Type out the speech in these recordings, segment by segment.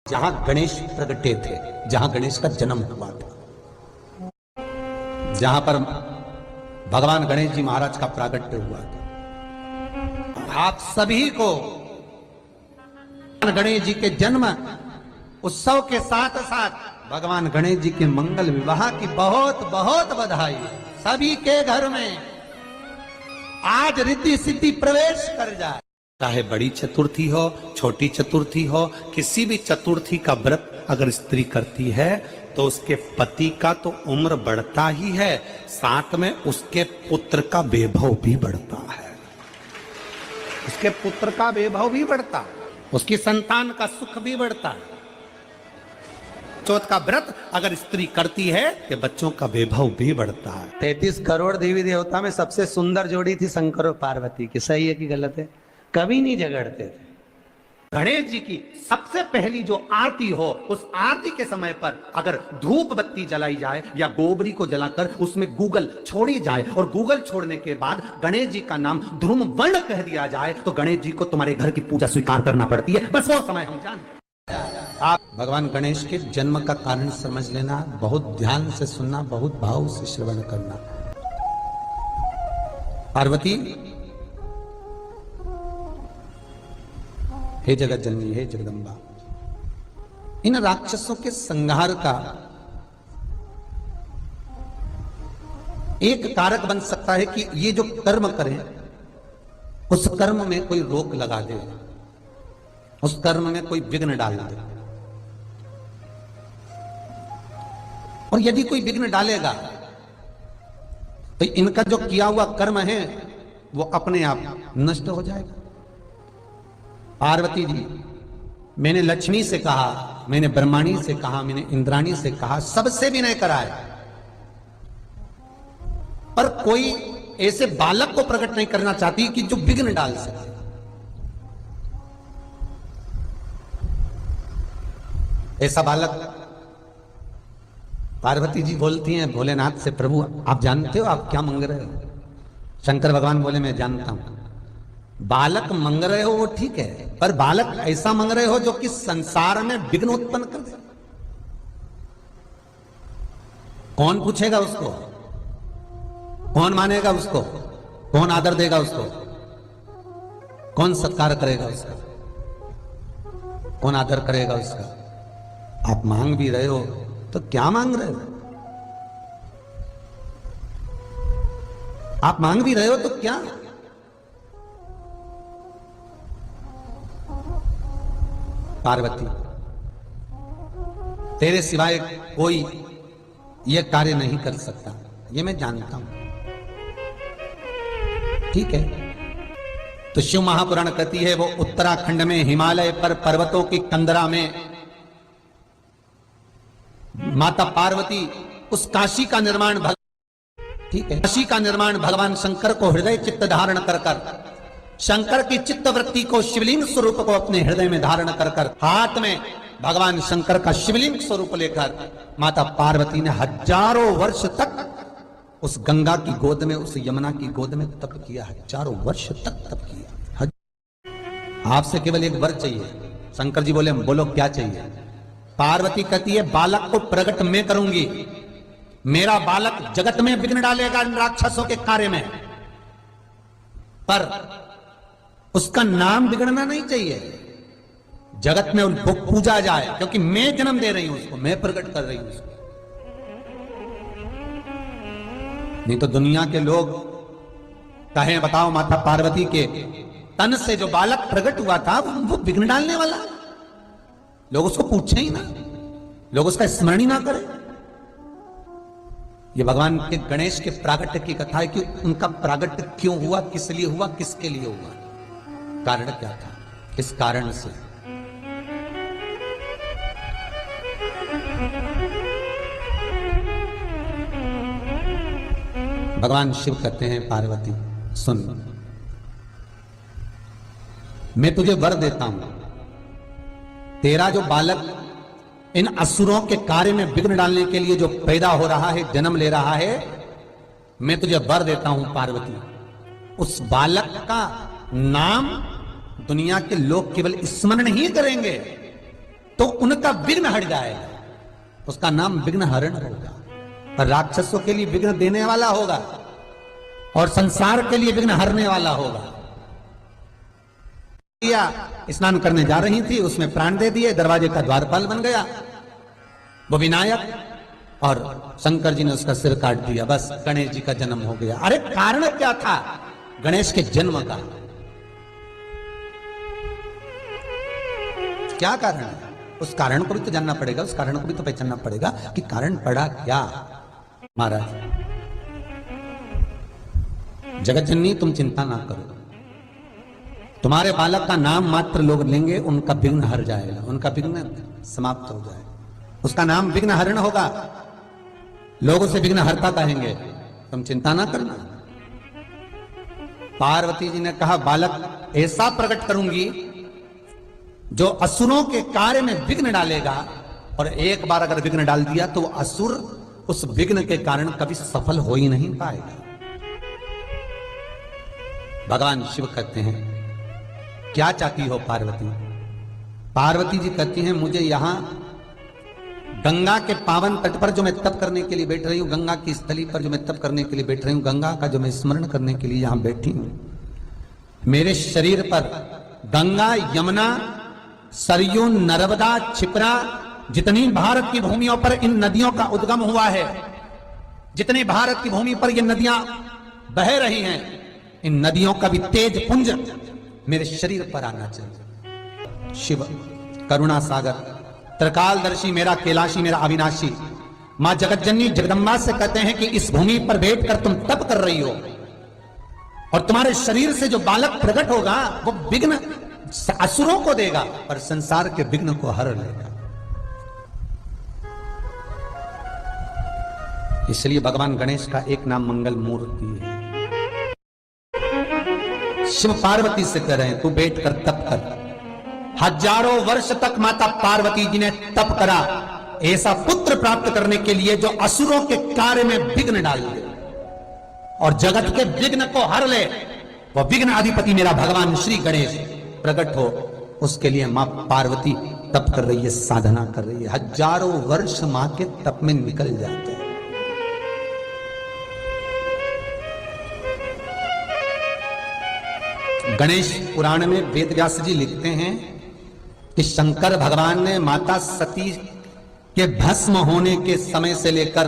जहां गणेश प्रगटे थे, जहां गणेश का जन्म हुआ था, जहां पर भगवान गणेश जी महाराज का प्रागट्य हुआ था। आप सभी को गणेश जी के जन्म उत्सव के साथ साथ भगवान गणेश जी के मंगल विवाह की बहुत बहुत बधाई। सभी के घर में आज रिद्धि सिद्धि प्रवेश कर जाए। चाहे बड़ी चतुर्थी हो, छोटी चतुर्थी हो, किसी भी चतुर्थी का व्रत अगर स्त्री करती है तो उसके पति का तो उम्र बढ़ता ही है, साथ में उसके पुत्र का वैभव भी बढ़ता है। उसके पुत्र का वैभव भी बढ़ता है, उसकी संतान का सुख भी बढ़ता है। चौथ का व्रत अगर स्त्री करती है तो बच्चों का वैभव भी बढ़ता है। 33 करोड़ देवी देवता में सबसे सुंदर जोड़ी थी शंकर और पार्वती की। सही है कि गलत है? कभी नहीं झगड़ते थे। गणेश जी की सबसे पहली जो आरती हो, उस आरती के समय पर अगर धूप बत्ती जलाई जाए या गोबरी को जलाकर उसमें गूगल छोड़ी जाए और गूगल छोड़ने के बाद गणेश जी का नाम ध्रुम वर्ण कह दिया जाए तो गणेश जी को तुम्हारे घर की पूजा स्वीकार करना पड़ती है। बस वो समय हम जानते। आप भगवान गणेश के जन्म का कारण समझ लेना, बहुत ध्यान से सुनना, बहुत भाव से श्रवण करना। पार्वती, हे जगत जननी, हे जगदम्बा, इन राक्षसों के संहार का एक कारक बन सकता है कि ये जो कर्म करें उस कर्म में कोई रोक लगा दे, उस कर्म में कोई विघ्न डाल दे। और यदि कोई विघ्न डालेगा तो इनका जो किया हुआ कर्म है वो अपने आप नष्ट हो जाएगा। पार्वती जी, मैंने लक्ष्मी से कहा, मैंने ब्रह्माणी से कहा, मैंने इंद्राणी से कहा, सबसे भी नहीं कराया, पर कोई ऐसे बालक को प्रकट नहीं करना चाहती कि जो विघ्न डाल सके। ऐसा बालक पार्वती जी बोलती हैं भोलेनाथ से, प्रभु आप जानते हो आप क्या मांग रहे हो? शंकर भगवान बोले मैं जानता हूं। बालक मांग रहे हो वो ठीक है, पर बालक ऐसा मांग रहे हो जो कि संसार में विघ्न उत्पन्न कर दे। कौन पूछेगा उसको? कौन मानेगा उसको? कौन आदर देगा उसको? कौन सत्कार करेगा उसका? कौन आदर करेगा उसका? आप मांग भी रहे हो तो क्या मांग रहे हो? आप मांग भी रहे हो तो क्या? पार्वती, तेरे सिवाय कोई यह कार्य नहीं कर सकता, ये मैं जानता हूं, ठीक है। तो शिव महापुराण कहती है वो उत्तराखंड में हिमालय पर पर्वतों की कंदरा में माता पार्वती उस काशी का निर्माण, ठीक है, काशी का निर्माण भगवान शंकर को हृदय चित्त धारण कर कर, शंकर की चित्त वृत्ति को शिवलिंग स्वरूप को अपने हृदय में धारण कर कर, हाथ में भगवान शंकर का शिवलिंग स्वरूप लेकर माता पार्वती ने हजारों वर्ष तक उस गंगा की गोद में, उस यमुना की गोद में तप किया। हजारों वर्ष तक तप किया। आपसे केवल एक वर चाहिए। शंकर जी बोले बोलो क्या चाहिए? पार्वती कहती है बालक को प्रकट मैं करूंगी, मेरा बालक जगत में विघ्न डालेगा इन राक्षसों के कार्य में, पर उसका नाम बिगड़ना नहीं चाहिए, जगत में वो पूजा जाए, क्योंकि मैं जन्म दे रही हूं उसको, मैं प्रकट कर रही हूं उसको। नहीं तो दुनिया के लोग कहें बताओ माता पार्वती के तन से जो बालक प्रकट हुआ था वो विघ्न डालने वाला, लोग उसको पूछे ही ना, लोग उसका स्मरण ही ना करें। ये भगवान के गणेश के प्रागट्य की कथा है कि उनका प्रागट्य क्यों हुआ, किस लिए हुआ, किसके लिए हुआ, कारण क्या था, किस कारण से। भगवान शिव कहते हैं पार्वती सुन, मैं तुझे वर देता हूं, तेरा जो बालक इन असुरों के कार्य में विघ्न डालने के लिए जो पैदा हो रहा है, जन्म ले रहा है, मैं तुझे वर देता हूं पार्वती, उस बालक का नाम दुनिया के लोग केवल स्मरण ही करेंगे, तो उनका विघ्न हट जाएगा, उसका नाम विघ्न हरण होगा। और राक्षसों के लिए विघ्न देने वाला होगा और संसार के लिए विघ्न हरने वाला होगा। स्नान करने जा रही थी, उसमें प्राण दे दिए, दरवाजे का द्वारपाल बन गया वो विनायक, और शंकर जी ने उसका सिर काट दिया। बस गणेश जी का जन्म हो गया। अरे कारण क्या था गणेश के जन्म का? क्या कारण है? उस कारण को भी तो जानना पड़ेगा, उस कारण को भी तो पहचानना पड़ेगा कि कारण पड़ा क्या। महाराज, जगत जननी तुम चिंता ना करो, तुम्हारे बालक का नाम मात्र लोग लेंगे, उनका विघ्न हर जाएगा, उनका विघ्न समाप्त हो जाएगा, उसका नाम विघ्न हरण होगा, लोग उसे विघ्न हरता कहेंगे, तुम चिंता ना करना। पार्वती जी ने कहा बालक ऐसा प्रकट करूंगी जो असुरों के कार्य में विघ्न डालेगा, और एक बार अगर विघ्न डाल दिया तो असुर उस विघ्न के कारण कभी सफल हो ही नहीं पाएगा। भगवान शिव कहते हैं क्या चाहती हो पार्वती? पार्वती जी कहती हैं मुझे यहां गंगा के पावन तट पर जो मैं तप करने के लिए बैठ रही हूं, गंगा की स्थली पर जो मैं तप करने के लिए बैठ रही हूं, गंगा का जो मैं स्मरण करने के लिए यहां बैठी हूं, मेरे शरीर पर गंगा, यमुना, सरयू, नर्मदा, क्षिप्रा, जितनी भारत की भूमियों पर इन नदियों का उद्गम हुआ है, जितने भारत की भूमि पर ये नदियां बह रही हैं, इन नदियों का भी तेज पुंज मेरे शरीर पर आना चाहिए। शिव करुणा सागर, त्रिकालदर्शी, मेरा कैलाशी, मेरा अविनाशी, मां जगतजननी जगदम्बा से कहते हैं कि इस भूमि पर बैठकर तुम तप कर रही हो, और तुम्हारे शरीर से जो बालक प्रकट होगा वो विघ्न असुरों को देगा और संसार के विघ्न को हर लेगा। इसलिए भगवान गणेश का एक नाम मंगल मूर्ति है। शिव पार्वती से कह रहे हैं तू बैठकर तप कर। हजारों वर्ष तक माता पार्वती जी ने तप करा ऐसा पुत्र प्राप्त करने के लिए जो असुरों के कार्य में विघ्न डाल दे और जगत के विघ्न को हर ले। वह विघ्न अधिपति मेरा भगवान श्री गणेश प्रकट हो, उसके लिए मां पार्वती तप कर रही है, साधना कर रही है। हजारों वर्ष मां के तप में निकल जाते हैं। गणेश पुराण में वेद व्यास जी लिखते हैं कि शंकर भगवान ने माता सती के भस्म होने के समय से लेकर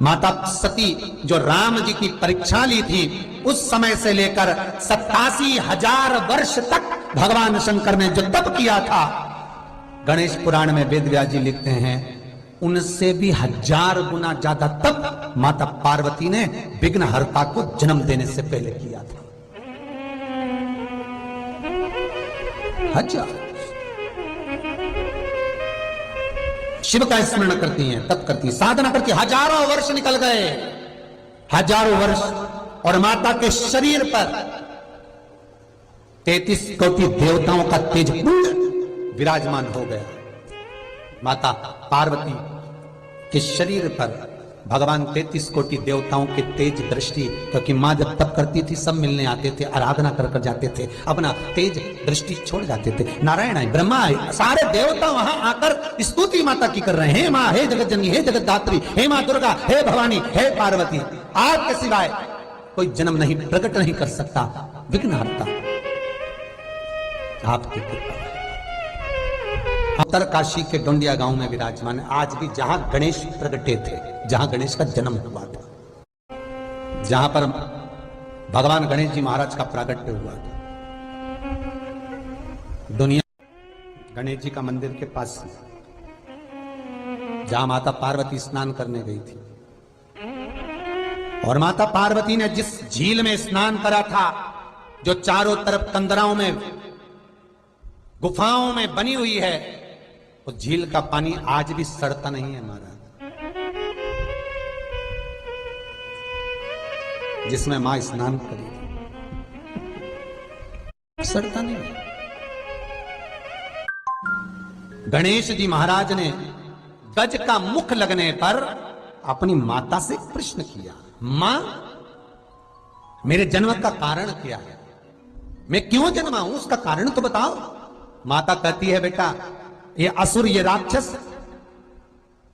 माता सती जो राम जी की परीक्षा ली थी उस समय से लेकर 87,000 वर्ष तक भगवान शंकर ने जो तप किया था, गणेश पुराण में वेद व्यास जी लिखते हैं उनसे भी 1000 गुना ज्यादा तप माता पार्वती ने विघ्नहर्ता को जन्म देने से पहले किया था। 1000 शिव का स्मरण करती हैं, तप करती हैं, साधना करती हैं। हजारों वर्ष निकल गए, हजारों वर्ष, और माता के शरीर पर 33 कोटि देवताओं का तेज पुंज विराजमान हो गया। माता पार्वती के शरीर पर भगवान 33 कोटि देवताओं की तेज दृष्टि, क्योंकि मां जब तप करती थी सब मिलने आते थे, आराधना कर जाते थे, अपना तेज दृष्टि छोड़ जाते थे। नारायण आए, ब्रह्मा आए, सारे देवता वहां आकर स्तुति माता की कर रहे हैं। हे मां, हे जगत जननी, हे जगत दात्री, हे मां दुर्गा, हे भवानी, हे पार्वती, आपके सिवाय कोई जन्म नहीं, प्रकट नहीं कर सकता विघ्नहर्ता आपकी कृपा। उत्तर काशी के डोंडिया गांव में विराजमान है आज भी, जहां गणेश प्रगटे थे, जहां गणेश का जन्म हुआ था, जहां पर भगवान गणेश जी महाराज का प्रागट्य हुआ था। दुनिया गणेश जी का मंदिर के पास जहां माता पार्वती स्नान करने गई थी, और माता पार्वती ने जिस झील में स्नान करा था जो चारों तरफ कंदराओं में गुफाओं में बनी हुई है, उस झील का पानी आज भी सड़ता नहीं है महाराज, जिसमें मां स्नान करी थी, सड़ता नहीं है। गणेश जी महाराज ने गज का मुख लगने पर अपनी माता से प्रश्न किया, मां मेरे जन्म का कारण क्या है, मैं क्यों जन्मा हूं, उसका कारण तो बताओ। माता कहती है बेटा ये असुर, ये राक्षस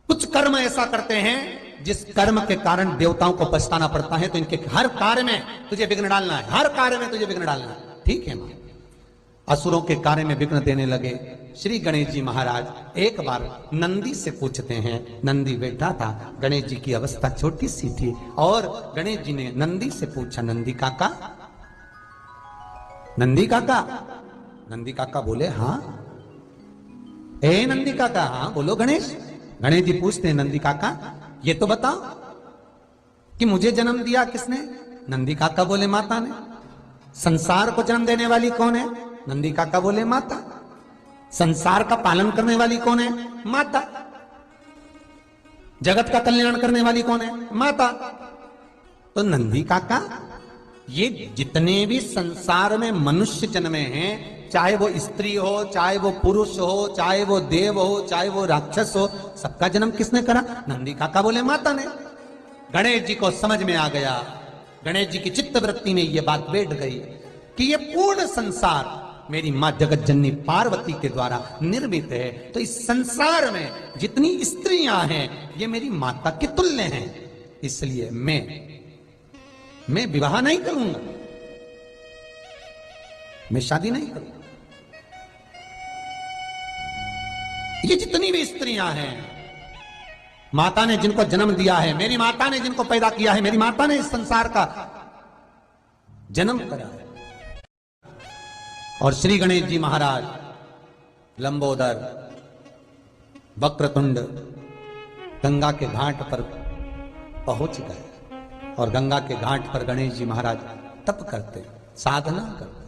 कुछ कर्म ऐसा करते हैं जिस कर्म के कारण देवताओं को पछताना पड़ता है। तो इनके हर कार्य में तुझे विघ्न डालना है, हर कार्य में तुझे विघ्न डालना है। ठीक है मां। असुरों के कार्य में विघ्न देने लगे। श्री गणेश जी महाराज एक बार नंदी से पूछते हैं। नंदी बैठा था, गणेश जी की अवस्था छोटी सी थी और गणेश जी ने नंदी से पूछा, नंदी काका, नंदी काका। नंदी काका बोले हाँ। ए नंदी काका, हाँ बोलो गणेश। गणेश जी पूछते हैं, नंदी काका ये तो बताओ कि मुझे जन्म दिया किसने? नंदी काका बोले माता ने। संसार को जन्म देने वाली कौन है? नंदी काका बोले माता। संसार का पालन करने वाली कौन है? माता। जगत का कल्याण करने वाली कौन है? माता। तो नंदी काका ये जितने भी संसार में मनुष्य जन्मे हैं, चाहे वो स्त्री हो, चाहे वो पुरुष हो, चाहे वो देव हो, चाहे वो राक्षस हो, सबका जन्म किसने करा? नंदी काका बोले माता ने। गणेश जी को समझ में आ गया, गणेश जी की चित्त वृत्ति में यह बात बैठ गई कि ये पूर्ण संसार मेरी मां जगत जननी पार्वती के द्वारा निर्मित है। तो इस संसार में जितनी स्त्रियां हैं ये मेरी माता के तुल्य हैं। इसलिए मैं विवाह नहीं करूंगा, मैं शादी नहीं करूंगा। ये जितनी भी स्त्रियां हैं, माता ने जिनको जन्म दिया है, मेरी माता ने जिनको पैदा किया है, मेरी माता ने इस संसार का जन्म करा है। और श्री गणेश जी महाराज लंबोदर, वक्रतुंड गंगा के घाट पर पहुंच गए और गंगा के घाट पर गणेश जी महाराज तप करते, साधना करते।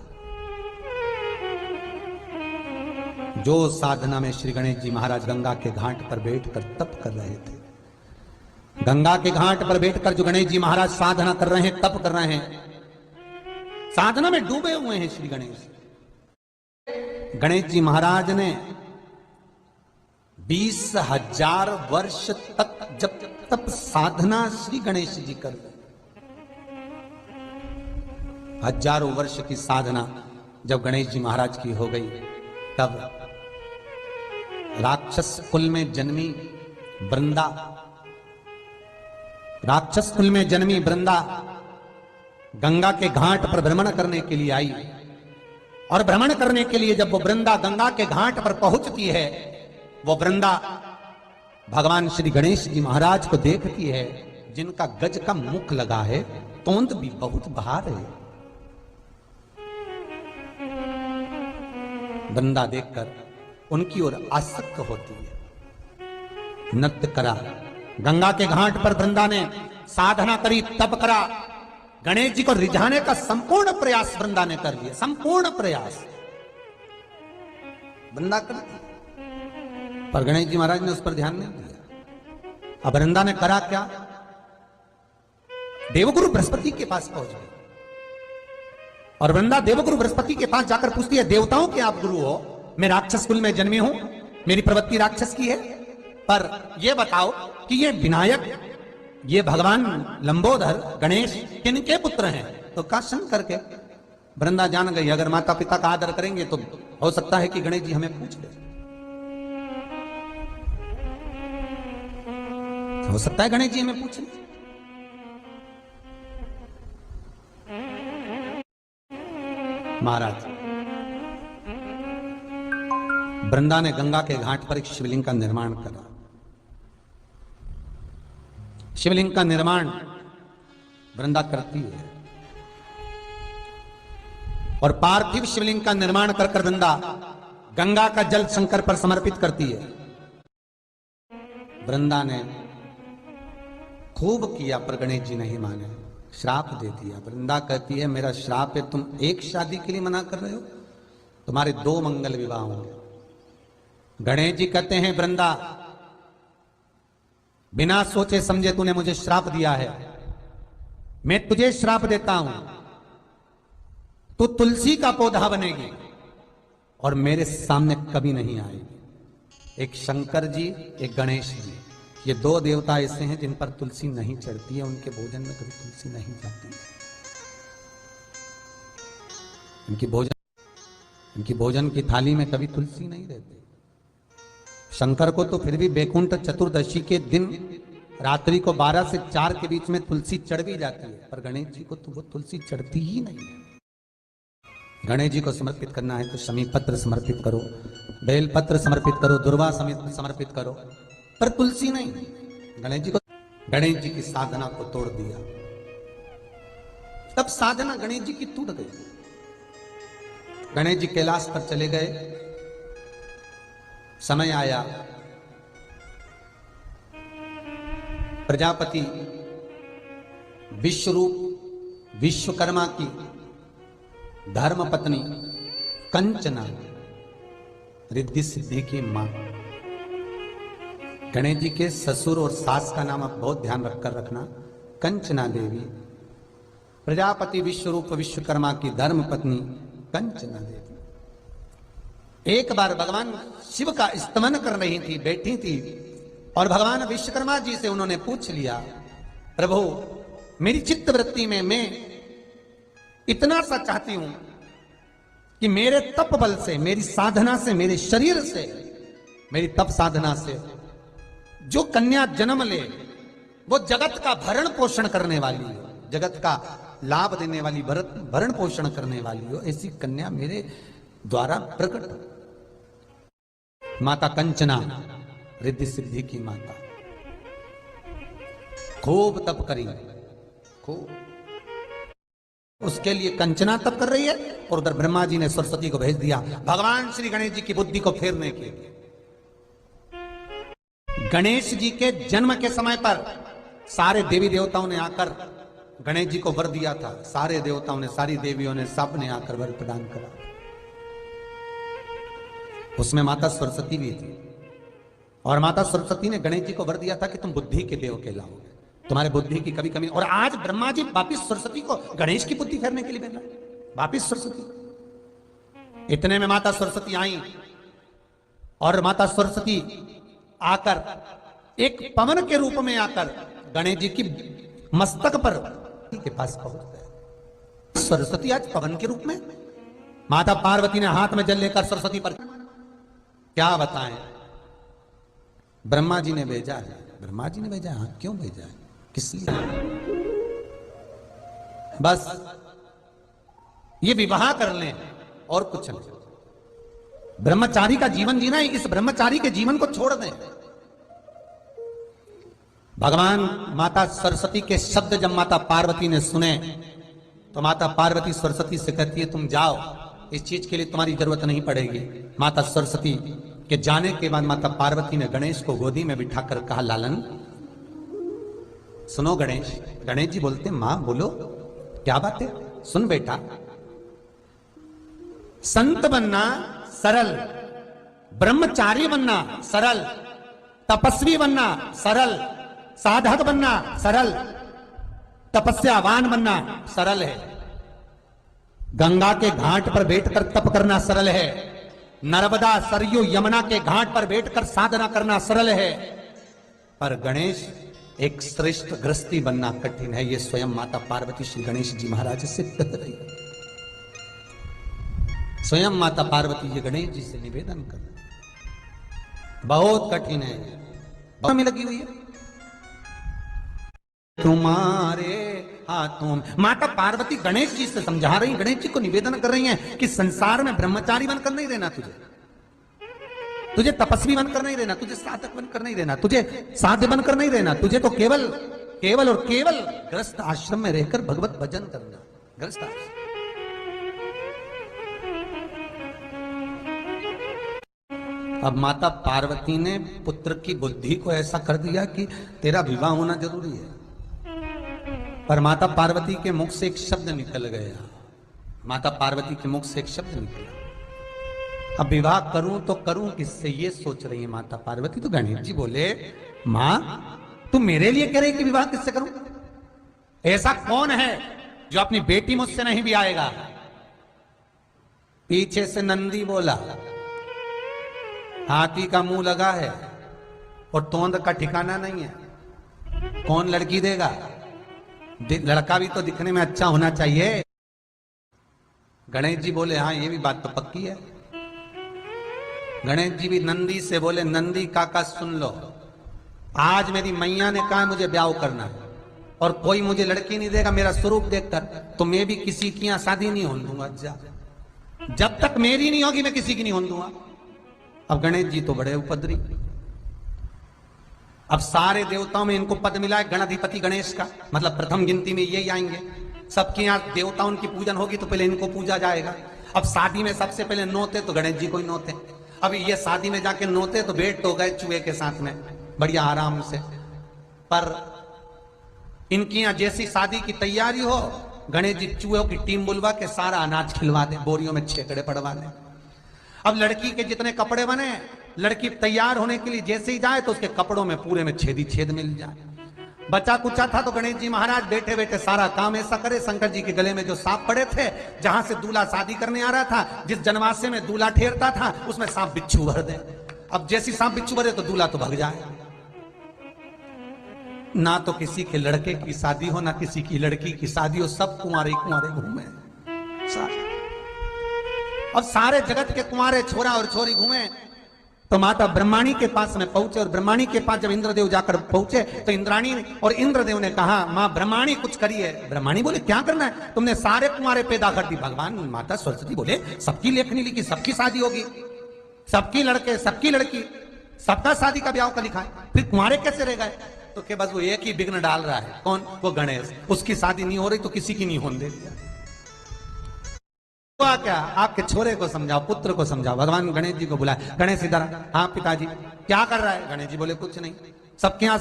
जो साधना में श्री गणेश जी महाराज गंगा के घाट पर बैठकर तप कर रहे थे, गंगा के घाट पर बैठकर जो गणेश जी महाराज साधना कर रहे हैं, तप कर रहे हैं, साधना में डूबे हुए हैं श्री गणेश। गणेश जी महाराज ने 20,000 वर्ष तक जब तप साधना श्री गणेश जी कर, हजारों वर्ष की साधना जब गणेश जी महाराज की हो गई, तब राक्षस कुल में जन्मी वृंदा, राक्षस कुल में जन्मी वृंदा गंगा के घाट पर भ्रमण करने के लिए आई। और भ्रमण करने के लिए जब वो वृंदा गंगा के घाट पर पहुंचती है, वो वृंदा भगवान श्री गणेश जी महाराज को देखती है, जिनका गज का मुख लगा है, तोंद भी बहुत बाहर है। वृंदा देखकर उनकी ओर आसक्त होती है। नृत्य करा, गंगा के घाट पर वृंदा ने साधना करी, तप करा। गणेश जी को रिझाने का संपूर्ण प्रयास वृंदा ने कर लिया, संपूर्ण प्रयास वृंदा कर दिया, पर गणेश जी महाराज ने उस पर ध्यान नहीं दिया। अब वृंदा ने करा क्या? देवगुरु बृहस्पति के पास पहुंच गई और वृंदा देवगुरु बृहस्पति के पास जाकर पूछती है, देवताओं के आप गुरु हो, मैं राक्षस कुल में जन्मी हूं, मेरी प्रवृत्ति राक्षस की है, पर यह बताओ कि ये विनायक, ये भगवान लंबोदर गणेश किनके पुत्र हैं? तो कहा शंकर के। वृंदा जान गई, अगर माता पिता का आदर करेंगे तो हो सकता है कि गणेश जी हमें पूछ ले, हो सकता है गणेश जी हमें पूछ ले। महाराज वृंदा ने गंगा के घाट पर एक शिवलिंग का निर्माण करा। शिवलिंग का निर्माण वृंदा करती है और पार्थिव शिवलिंग का निर्माण कर कर वृंदा गंगा का जल शंकर पर समर्पित करती है। वृंदा ने खूब किया पर गणेश जी नहीं माने, श्राप दे दिया। वृंदा कहती है, मेरा श्राप है, तुम एक शादी के लिए मना कर रहे हो, तुम्हारे 2 मंगल विवाह होंगे। गणेश जी कहते हैं, वृंदा बिना सोचे समझे तूने मुझे श्राप दिया है, मैं तुझे श्राप देता हूं, तू तुलसी का पौधा बनेगी और मेरे सामने कभी नहीं आएगी। एक शंकर जी, एक गणेश जी, ये 2 देवता ऐसे हैं जिन पर तुलसी नहीं चढ़ती है, उनके भोजन में कभी तुलसी नहीं जाती है। इनकी भोजन की थाली में कभी तुलसी नहीं रहती। शंकर को तो फिर भी बैकुंठ चतुर्दशी के दिन रात्रि को 12 से 4 के बीच में तुलसी चढ़ भी जाती है, पर गणेश जी को तो वो तुलसी चढ़ती ही नहीं है। गणेश जी को समर्पित करना है तो शमी पत्र समर्पित करो, बेल पत्र समर्पित करो, दुर्वा समेत समर्पित करो, पर तुलसी नहीं। गणेश जी को, गणेश जी की साधना को तोड़ दिया, तब साधना गणेश जी की टूट गई। गणेश जी कैलाश पर चले गए। समय आया, प्रजापति विश्वरूप विश्वकर्मा की धर्म पत्नी कंचना, रिद्धि सिद्धि की मां। गणेश जी के ससुर और सास का नाम आप बहुत ध्यान रखकर रखना, कंचना देवी। प्रजापति विश्वरूप विश्वकर्मा की धर्म पत्नी कंचना देवी। एक बार भगवान शिव का स्तमन कर रही थी, बैठी थी, और भगवान विश्वकर्मा जी से उन्होंने पूछ लिया, प्रभु मेरी चित्त वृत्ति में मैं इतना सा चाहती हूं कि मेरे तप बल से, मेरी साधना से, मेरे शरीर से, मेरी तप साधना से जो कन्या जन्म ले वो जगत का भरण पोषण करने वाली हो, जगत का लाभ देने वाली, भरण पोषण करने वाली हो, ऐसी कन्या मेरे द्वारा प्रकट। माता कंचना रिद्धि सिद्धि की माता खूब तप करी, खूब। उसके लिए कंचना तप कर रही है, और उधर ब्रह्मा जी ने सरस्वती को भेज दिया भगवान श्री गणेश जी की बुद्धि को फेरने के लिए। गणेश जी के जन्म के समय पर सारे देवी देवताओं ने आकर गणेश जी को वर दिया था। सारे देवताओं ने, सारी देवियों ने, सब ने आकर वर प्रदान करा। उसमें माता सरस्वती भी थी, और माता सरस्वती ने गणेश जी को वर दिया था कि तुम बुद्धि के देव कहलाओगे, तुम्हारे बुद्धि की कभी कमी। और आज ब्रह्मा जी वापिस सरस्वती को गणेश की बुद्धि फेरने के लिए भेजा, वापिस सरस्वती। इतने में माता सरस्वती आई, और माता सरस्वती आकर एक पवन के रूप में आकर गणेश जी की मस्तक पर के पास पहुंच गए। सरस्वती आज पवन के रूप में। माता पार्वती ने हाथ में जल लेकर सरस्वती पर, क्या बताएं, ब्रह्मा जी ने भेजा है। ब्रह्मा जी ने भेजा है, हाँ, क्यों भेजा है, किस लिए? बस ये विवाह कर लें और कुछ नहीं। ब्रह्मचारी का जीवन जीना है, इस ब्रह्मचारी के जीवन को छोड़ दें। भगवान माता सरस्वती के शब्द जब माता पार्वती ने सुने तो माता पार्वती सरस्वती से कहती है, तुम जाओ, इस चीज के लिए तुम्हारी जरूरत नहीं पड़ेगी। माता सरस्वती के जाने के बाद माता पार्वती ने गणेश को गोदी में बिठाकर कहा, लालन सुनो गणेश। गणेश जी बोलते, मां बोलो, क्या बात है? सुन बेटा, संत बनना सरल, ब्रह्मचारी बनना सरल, तपस्वी बनना सरल, साधक बनना सरल, तपस्यावान बनना सरल है। गंगा के घाट पर बैठकर तप करना सरल है, नर्मदा सरयू यमुना के घाट पर बैठकर साधना करना सरल है, पर गणेश एक श्रेष्ठ गृहस्थी बनना कठिन है। ये स्वयं माता पार्वती श्री गणेश जी महाराज से कह रही है। स्वयं माता पार्वती जी गणेश जी से निवेदन कर रही, बहुत कठिन है, बहुत में लगी हुई है। तुम्हारे हाथों में, माता पार्वती गणेश जी से समझा रही, गणेश जी को निवेदन कर रही हैं कि संसार में ब्रह्मचारी बनकर नहीं रहना, तुझे तपस्वी बनकर नहीं रहना, तुझे साधक बनकर नहीं रहना, तुझे साध्य बनकर नहीं रहना, तुझे तो केवल केवल और केवल गृहस्थ आश्रम में रहकर भगवत भजन करना, गृहस्थ आश्रम। अब माता पार्वती ने पुत्र की बुद्धि को ऐसा कर दिया कि तेरा विवाह होना जरूरी है, पर माता पार्वती के मुख से एक शब्द निकल गया। माता पार्वती के मुख से एक शब्द निकला, अब विवाह करूं तो करूं किससे, ये सोच रही है माता पार्वती। तो गणेश जी बोले, मां तू मेरे लिए कह रही कि विवाह किससे करूं? ऐसा कौन है जो अपनी बेटी मुझसे नहीं भी आएगा? पीछे से नंदी बोला, हाथी का मुंह लगा है और तोंद का ठिकाना नहीं है, कौन लड़की देगा? लड़का भी तो दिखने में अच्छा होना चाहिए। गणेश जी बोले, हाँ ये भी बात तो पक्की है। गणेश जी भी नंदी से बोले, नंदी काका सुन लो, आज मेरी मैया ने कहा मुझे ब्याह करना है और कोई मुझे लड़की नहीं देगा मेरा स्वरूप देखकर, तो मैं भी किसी की यहां शादी नहीं होने दूंगा। जब तक मेरी नहीं होगी मैं किसी की नहीं होने दूंगा। अब गणेश जी तो बड़े उपद्री, अब सारे देवताओं में इनको पद मिला है गणाधिपति गणेश का, मतलब प्रथम गिनती में यही आएंगे। सबके यहाँ देवताओं की पूजन होगी तो पहले इनको पूजा जाएगा। अब शादी में सबसे पहले नोते तो गणेश जी को ही नोते। अब ये शादी में जाके नोते तो बैठ तो गए चूहे के साथ में बढ़िया आराम से, पर इनकी यहां जैसी शादी की तैयारी हो, गणेश जी चूहों की टीम बुलवा के सारा अनाज खिलवा दे, बोरियों में छेकड़े पड़वा दे। अब लड़की के जितने कपड़े बने, लड़की तैयार होने के लिए जैसे ही जाए तो उसके कपड़ों में पूरे में छेदी छेद मिल जाए। बचा कुचा था तो गणेश जी महाराज बैठे बैठे सारा काम ऐसा करे, शंकर जी के गले में जो सांप पड़े थे, जहां से दूल्हा शादी करने आ रहा था, जिस जनवासे में दूल्हा ठहरता था, उसमें सांप बिच्छू भर दे। अब जैसी सांप बिच्छू भरे तो दूल्हा तो भाग जाए। ना तो किसी के लड़के की शादी हो, ना किसी की लड़की की शादी हो, सब कुंवारे कुंवारे घूमे। अब सारे जगत के कुंवारे छोरा और छोरी घूमे तो माता ब्रह्माणी के पास में पहुंचे, और ब्रह्माणी के पास जब इंद्रदेव जाकर पहुंचे तो इंद्राणी और इंद्रदेव ने कहा, मां ब्रह्माणी कुछ करिए। ब्रह्माणी बोले क्या करना है, तुमने सारे कुंवारे पैदा कर दी। भगवान माता सरस्वती बोले सबकी लेखनी लिखी, सबकी शादी होगी, सबकी लड़के सबकी लड़की, सबका शादी का ब्याह का लिखा है, फिर कुंवारे कैसे रह गए? तो के बस वो एक ही विघ्न डाल रहा है, कौन? वो गणेश। उसकी शादी नहीं हो रही तो किसी की नहीं होने दे दिया। क्या आपके छोरे को समझाओ, पुत्र को समझाओ। भगवान गणेश जी को बुलाए, गणेश इधर। हाँ पिताजी। क्या कर रहा है? गणेश जी बोले कुछ नहीं, सबके यहाँ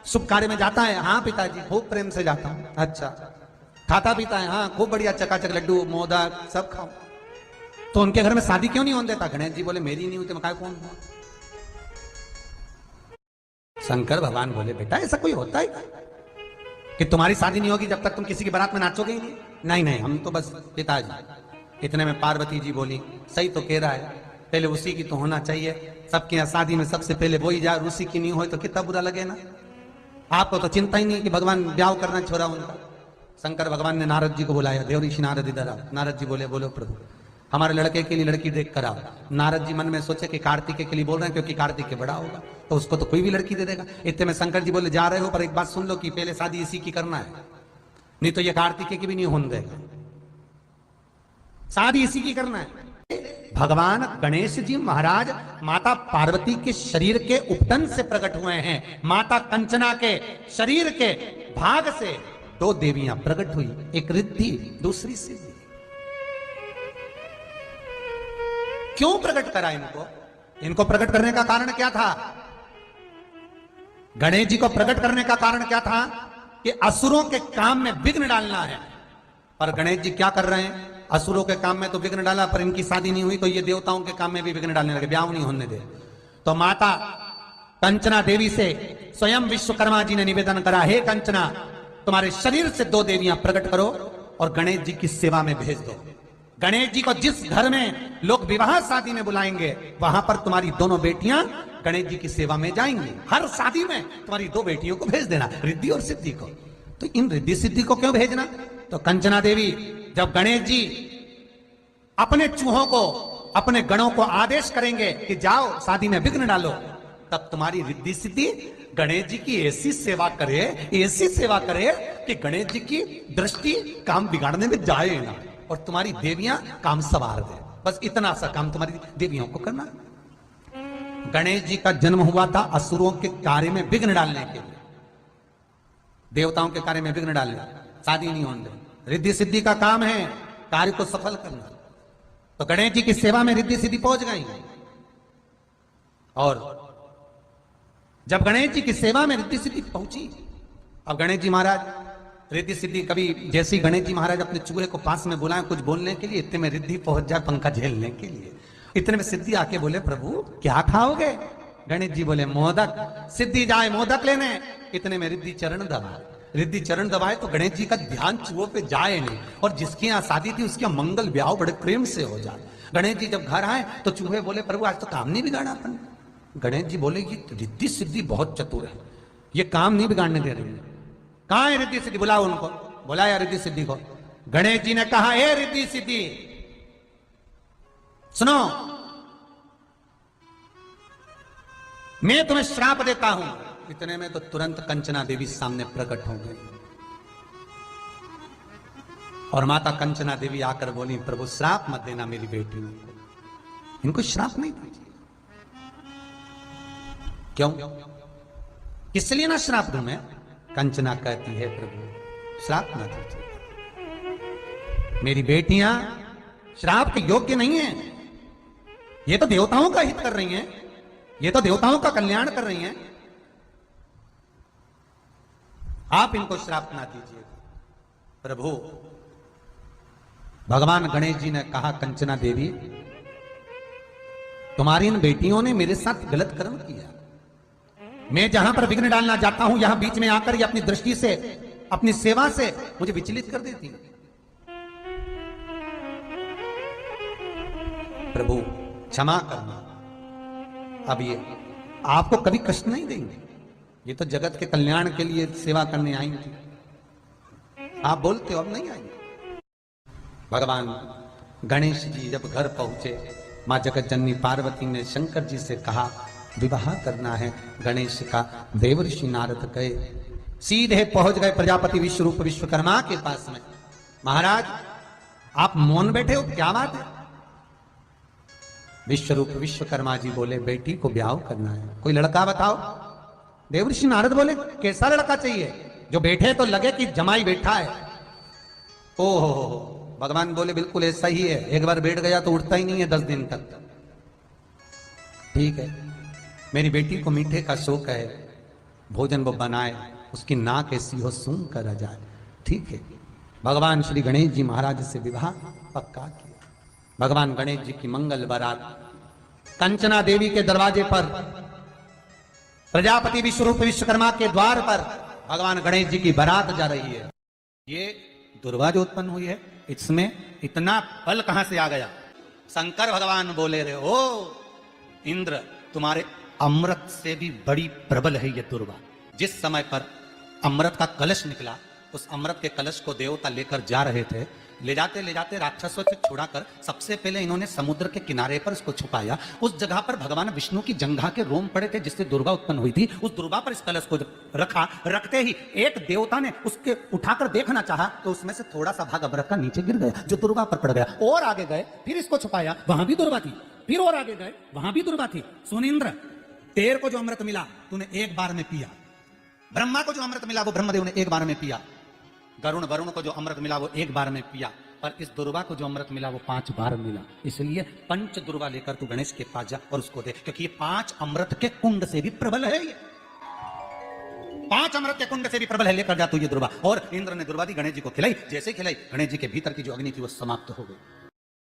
शुभ कार्य में जाता है। हाँ पिताजी खूब प्रेम से जाता हूं। अच्छा, खाता पीता है? हाँ खूब बढ़िया, चकाचक लड्डू मोदक सब खाओ। तो उनके घर में शादी क्यों नहीं होने देता? गणेश जी बोले मेरी नहीं हुई तो मैं कौन हूं? शंकर भगवान बोले बेटा ऐसा कोई होता है कि तुम्हारी शादी नहीं होगी जब तक तुम किसी की बारात में नाचोगे ही नहीं? नहीं नहीं, हम तो बस पिताजी। इतने में पार्वती जी बोली, सही तो कह रहा है, पहले उसी की तो होना चाहिए। सबके यहाँ शादी में सबसे पहले वही जाए, उसी की नहीं हो तो कितना बुरा लगे ना। आपको तो चिंता ही नहीं कि भगवान ब्याह करना छोड़ा उनका। शंकर भगवान ने नारद जी को बुलाया, देव ऋषि नारद इधर आओ। नारद जी बोले बोलो प्रभु, हमारे लड़के के लिए लड़की देख कर आओ। नारद जी मन में सोचे कि कार्तिकेय के लिए बोल रहे हैं क्योंकि कार्तिकेय बड़ा होगा तो उसको तो कोई भी लड़की दे देगा। इतने में शंकर जी बोले जा रहे हो पर एक बात सुन लो कि पहले शादी इसी की करना है, नहीं तो ये कार्तिकेय की भी नहीं होने देगा, शादी इसी की करना है। भगवान गणेश जी महाराज माता पार्वती के शरीर के उपटन से प्रकट हुए हैं। माता कंचना के शरीर के भाग से दो देवियां प्रकट हुई, एक रिद्धि दूसरी सिद्धि। क्यों प्रकट करा इनको? इनको प्रकट करने का कारण क्या था? गणेश जी को प्रकट करने का कारण क्या था कि असुरों के काम में विघ्न डालना है। पर गणेश जी क्या कर रहे हैं? असुरों के काम में तो विघ्न डाला, पर इनकी शादी नहीं हुई तो ये देवताओं के काम में भी विघ्न डालने लगे, ब्याह नहीं होने दे। तो माता कंचना देवी से स्वयं विश्वकर्मा जी ने निवेदन करा, हे कंचना तुम्हारे शरीर से दो देवियां प्रकट करो और गणेश जी की सेवा में भेज दो। गणेश जी को जिस घर में लोग विवाह शादी में बुलाएंगे वहां पर तुम्हारी दोनों बेटियां गणेश जी की सेवा में जाएंगी। हर शादी में तुम्हारी दो बेटियों को भेज देना, रिद्धि और सिद्धि को। तो इन रिद्धि सिद्धि को क्यों भेजना? तो कंचना देवी जब गणेश जी अपने चूहों को, अपने गणों को आदेश करेंगे कि जाओ शादी में विघ्न डालो, तब तुम्हारी रिद्धि सिद्धि गणेश जी की ऐसी सेवा करे, ऐसी सेवा करे कि गणेश जी की दृष्टि काम बिगाड़ने में जाए ना और तुम्हारी देवियां काम सवार दे। बस इतना सा काम तुम्हारी देवियों को करना। गणेश जी का जन्म हुआ था असुरों के कार्य में विघ्न डालने के लिए, देवताओं के कार्य में विघ्न डालने, शादी नहीं होने देनी। रिद्धि सिद्धि का काम है कार्य को सफल करना। तो गणेश जी की सेवा में रिद्धि सिद्धि पहुंच गई। और जब गणेश जी की सेवा में रिद्धि सिद्धि पहुंची, अब गणेश जी महाराज रिद्धि सिद्धि कभी जैसे ही गणेश जी महाराज अपने चूहे को पास में बुलाए कुछ बोलने के लिए, इतने में रिद्धि पहुंच जाए पंखा झेलने के लिए। इतने में सिद्धि आके बोले प्रभु क्या खाओगे? गणेश जी बोले मोदक। सिद्धि जाए मोदक लेने, इतने में रिद्धि चरण दबाए। रिद्धि चरण दबाए तो गणेश जी का ध्यान चूहों पे जाए नहीं, और जिसके यहाँ शादी थी उसके मंगल ब्याह बड़े प्रेम से हो जाए। गणेश जी जब घर आए तो चूहे बोले प्रभु आज तो काम नहीं बिगाड़ा अपन। गणेश जी बोले ये रिद्धि सिद्धि बहुत चतुर है, ये काम नहीं बिगाड़ने दे रही। कहां है रिद्धि सिद्धि? बुलाओ उनको। बुलाया रिद्धि सिद्धि को। गणेश जी ने कहा हे रिद्धि सिद्धि सुनो, मैं तुम्हें श्राप देता हूं। इतने में तो तुरंत कंचना देवी सामने प्रकट हो गई और माता कंचना देवी आकर बोली, प्रभु श्राप मत देना मेरी बेटी को, इनको श्राप नहीं दीजिए। क्यों, किस लिए ना श्राप दूं मैं? कंचना कहती है, प्रभु श्राप ना दीजिए, मेरी बेटियां श्राप के योग्य नहीं है। ये तो देवताओं का हित कर रही हैं, ये तो देवताओं का कल्याण कर रही हैं, आप इनको श्राप ना दीजिए। प्रभु भगवान गणेश जी ने कहा, कंचना देवी तुम्हारी इन बेटियों ने मेरे साथ गलत कर्म किया, मैं जहां पर विघ्न डालना चाहता हूं यहां बीच में आकर ये अपनी दृष्टि से, अपनी सेवा से मुझे विचलित कर देती। प्रभु क्षमा करना, अब ये आपको कभी कष्ट नहीं देंगे, ये तो जगत के कल्याण के लिए सेवा करने आई थी, आप बोलते हो अब नहीं आएंगे। भगवान गणेश जी जब घर पहुंचे, मां जगत जननी पार्वती ने शंकर जी से कहा विवाह करना है गणेश का। देवर्षि नारद गए, सीधे पहुंच गए प्रजापति विश्वरूप विश्वकर्मा के पास में। महाराज आप मौन बैठे हो, क्या बात है? विश्वरूप विश्वकर्मा जी बोले, बेटी को ब्याह करना है, कोई लड़का बताओ। देवर्षि नारद बोले, कैसा लड़का चाहिए? जो बैठे तो लगे कि जमाई बैठा है। ओहो, भगवान बोले बिल्कुल ऐसा ही है, एक बार बैठ गया तो उठता ही नहीं है 10 दिन तक। ठीक है, मेरी बेटी को मीठे का शौक है, भोजन वो बनाए, उसकी नाक ऐसी हो सूंघ कर आ जाए। ठीक है, भगवान श्री गणेश जी महाराज से विवाह पक्का किया। भगवान गणेश जी की मंगल बारात कंचना देवी के दरवाजे पर, प्रजापति विश्वरूप विश्वकर्मा के द्वार पर भगवान गणेश जी की बारात जा रही है। ये दुर्वा जो उत्पन्न हुई है, इसमें इतना बल कहां से आ गया? शंकर भगवान बोले रहे, ओ इंद्र, तुम्हारे अमृत से भी बड़ी प्रबल है ये दुर्वा। जिस समय पर अमृत का कलश निकला, उस अमृत के कलश को देवता लेकर जा रहे थे, ले जाते राक्षसों से छुड़ाकर सबसे पहले इन्होंने समुद्र के किनारे पर इसको छुपाया। उस जगह पर भगवान विष्णु की जंघा के रोम पड़े थे जिससे दुर्गा उत्पन्न हुई थी। उस दुर्गा पर इस कलश को रखा, रखते ही एक देवता ने उसके उठाकर देखना चाहा तो उसमें से थोड़ा सा भाग अमृत का नीचे गिर गया जो दुर्गा पर पड़ गया। और आगे गए, फिर इसको छुपाया, वहां भी दुर्गा थी, फिर और आगे गए, वहां भी दुर्गा थी। सुनिंद्र, तेर को जो अमृत मिला तूने एक बार में पिया, ब्रह्मा को जो अमृत मिला वो ब्रह्मदेव ने एक बार में पिया, वरुण को जो अमृत मिला वो एक बार में पिया, पर इस दुर्वा को जो अमृत मिला वो 5 बार मिला। इसलिए पंच दुर्वा लेकर तू गणेश के पास जा और उसको दे, क्योंकि ये 5 अमृत के कुंड से भी प्रबल है। ये 5 अमृत के कुंड से भी प्रबल है, लेकर जा तू ये दुर्वा। और इंद्र ने दुर्वा दी, गणेश जी को खिलाई। जैसे खिलाई, गणेश जी के भीतर की जो अग्नि थी वो समाप्त हो गई।